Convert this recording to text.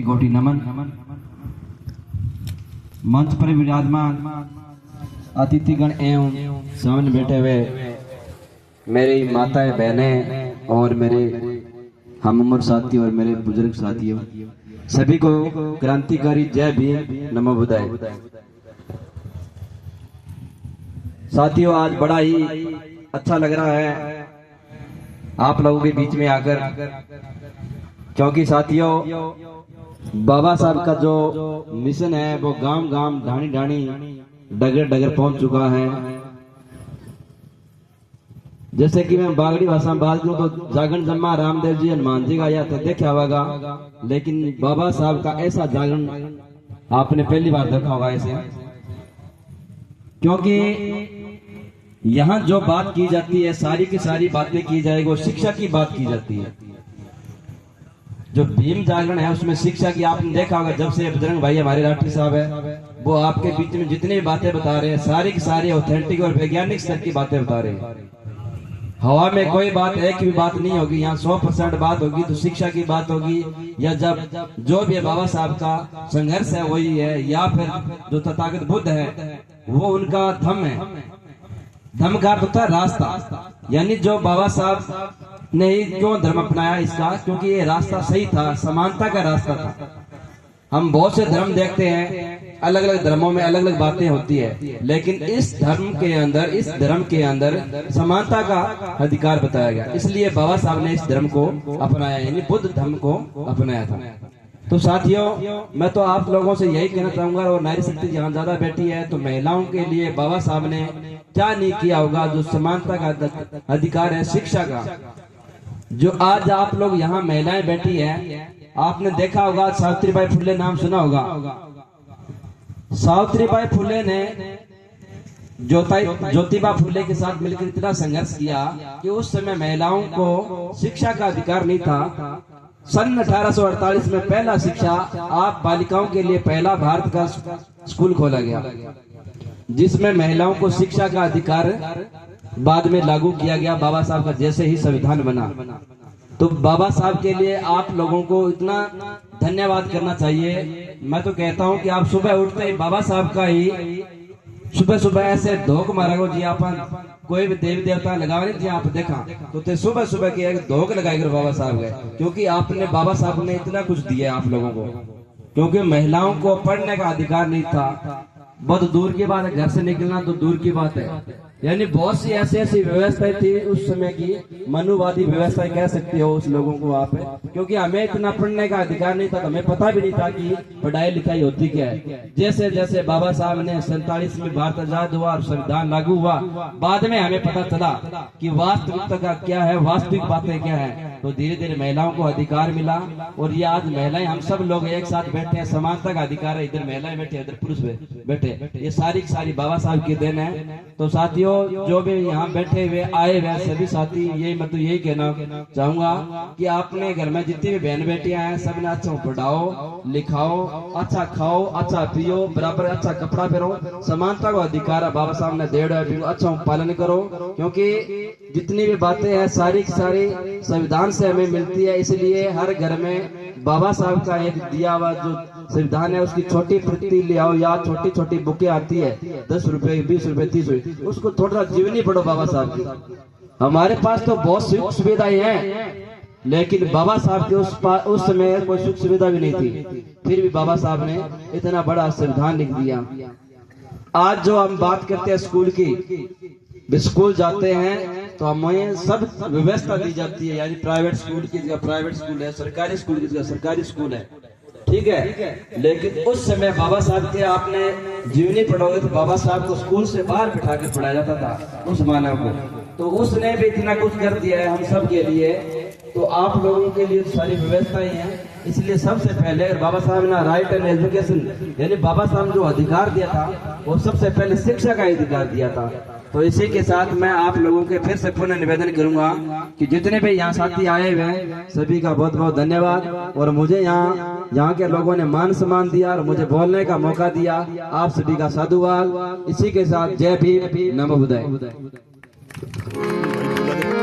कोटि नमन। मंच पर विराजमान अतिथिगण एवं सामने बैठे हुए मेरी माताएं, बहनें और मेरे हम उम्र साथी और मेरे बुजुर्ग साथियों, सभी को क्रांतिकारी जय भीम, नमो बुद्धाय। साथियों, आज बड़ा ही अच्छा लग रहा है आप लोगों के बीच में आकर, क्योंकि साथियों बाबा साहब का जो मिशन है वो गांव गांव, ढाणी ढाणी, डगर डगर पहुंच चुका है। जैसे कि मैं बागड़ी भाषा में बात करूं तो जागरण जम्मा रामदेव जी, हनुमान जी का या तो देखा होगा, लेकिन बाबा साहब का ऐसा जागरण आपने पहली बार देखा होगा ऐसे। क्योंकि यहाँ जो बात की जाती है, सारी की सारी बातें की जाएगी, वो शिक्षा की बात की जाती है। जो भीम जागरण है उसमें शिक्षा की आपने देखा होगा। जब से बजरंग भाई हमारे राठी साहब है, वो आपके बीच में जितनी भी बातें बता रहे हैं, सारी की सारी ऑथेंटिक और वैज्ञानिक स्तर की बातें बता रहे हैं। हवा में कोई बात, एक भी बात नहीं होगी। यहाँ 100% बात होगी तो शिक्षा की बात होगी, या जब जो भी बाबा साहब का संघर्ष है वही है, या फिर जो तथागत बुद्ध है वो उनका धम्म है। धम्म का अर्थ होता है रास्ता, यानी जो बाबा साहब ने ही क्यों धर्म अपनाया इसका, क्योंकि ये रास्ता सही था, समानता का रास्ता था। हम बहुत से धर्म देखते हैं, अलग अलग धर्मों में अलग अलग बातें होती है, लेकिन इस धर्म के अंदर समानता का अधिकार बताया गया। इसलिए बाबा साहब ने इस धर्म को अपनाया, यानी बुद्ध धर्म को अपनाया था। तो साथियों, मैं तो आप लोगों से यही कहना चाहूंगा, और नारी शक्ति जहाँ ज्यादा बैठी है, तो महिलाओं के लिए बाबा साहब ने क्या नहीं किया होगा। जो समानता का अधिकार है, शिक्षा का, जो आज आप लोग यहाँ महिलाएं बैठी है, आपने देखा होगा सावित्रीबाई फुले नाम सुना होगा। सावित्रीबाई फुले ने ज्योतिबा फुले के साथ मिलकर इतना संघर्ष किया कि उस समय महिलाओं को शिक्षा का अधिकार नहीं था। सन 1848 में पहला शिक्षा आप बालिकाओं के लिए पहला भारत का स्कूल खोला गया, जिसमें महिलाओं को शिक्षा का अधिकार बाद में लागू किया गया, बाबा साहब का जैसे ही संविधान बना। तो बाबा साहब के लिए आप लोगों को इतना धन्यवाद करना चाहिए। मैं तो कहता हूं कि आप सुबह उठते ही बाबा साहब का ही सुबह सुबह ऐसे धोख मारो जी। अपन कोई भी देवी देवता लगा नहीं, आप देखा तो सुबह सुबह की एक धोख लगाई कर बाबा साहब गए, क्योंकि आपने बाबा साहब ने इतना कुछ दिया आप लोगों को। क्योंकि महिलाओं को पढ़ने का अधिकार नहीं था, बहुत दूर की बात है, घर से निकलना तो दूर की बात है। यानी बहुत सी ऐसी ऐसी व्यवस्थाएं थी उस समय की, मनुवादी व्यवस्थाएं कह सकते हो उस लोगों को आप, क्योंकि हमें इतना पढ़ने का अधिकार नहीं था, तो हमें पता भी नहीं था कि पढ़ाई लिखाई होती क्या है। जैसे जैसे बाबा साहब ने 47 में भारत आजाद हुआ और संविधान लागू हुआ, बाद में हमें पता चला कि वास्तविकता का क्या है, वास्तविक बातें क्या है। तो धीरे धीरे महिलाओं को अधिकार मिला, और ये आज महिलाएं, हम सब लोग एक साथ बैठे हैं, समानता का अधिकार है। इधर महिलाएं बैठे, इधर पुरुष बैठे, ये सारी की सारी बाबा साहब की देन है। तो साथियों, जो भी यहाँ बैठे हुए आए हुए सभी साथी, यही मैं तो यही कहना चाहूंगा कि आपने घर में जितनी भी बहन बेटियां हैं, सबने अच्छा पढ़ाओ लिखाओ, अच्छा खाओ, अच्छा पियो, बराबर अच्छा कपड़ा पहनो। समानता का अधिकार बाबा साहब ने दे रहा है, अच्छा पालन करो। क्योंकि जितनी भी बातें हैं सारी की सारी संविधान से हमें मिलती है, इसलिए हर घर में बाबा साहब का एक दिया हुआ जो संविधान है उसकी छोटी प्रति ले आओ, या छोटी छोटी बुकें आती है 10 रुपए, 20 रुपए, 30 रुपए, उसको थोड़ा जीवनी पढ़ो बाबा साहब की। हमारे पास तो बहुत सुख सुविधाएं हैं, लेकिन बाबा साहब के उस समय कोई सुख सुविधा भी नहीं थी, फिर भी बाबा साहब ने इतना बड़ा संविधान लिख दिया। आज जो हम बात करते हैं स्कूल की, स्कूल जाते हैं तो हमें सब व्यवस्था दी जाती है, यानी प्राइवेट स्कूल की जगह प्राइवेट स्कूल है, सरकारी स्कूल की जगह सरकारी स्कूल है, ठीक है। लेकिन उस समय बाबा साहब के आपने जीवनी पढ़ोगे तो बाबा साहब को स्कूल से बाहर बिठा के पढ़ाया जाता था उस मानव को। तो उसने भी इतना कुछ कर दिया है हम सब के लिए, तो आप लोगों के लिए सारी व्यवस्थाएं हैं। इसलिए सबसे पहले बाबा साहब ने राइट एंड एजुकेशन, यानी बाबा साहब ने जो अधिकार दिया था वो सबसे पहले शिक्षा का अधिकार दिया था। तो इसी के साथ मैं आप लोगों के फिर से पुनः निवेदन करूंगा कि जितने भी यहाँ साथी आए हुए हैं सभी का बहुत बहुत धन्यवाद, और मुझे यहाँ के लोगों ने मान सम्मान दिया और मुझे बोलने का मौका दिया, आप सभी का साधुवाद। इसी के साथ जय भीम, नमो बुद्धाय।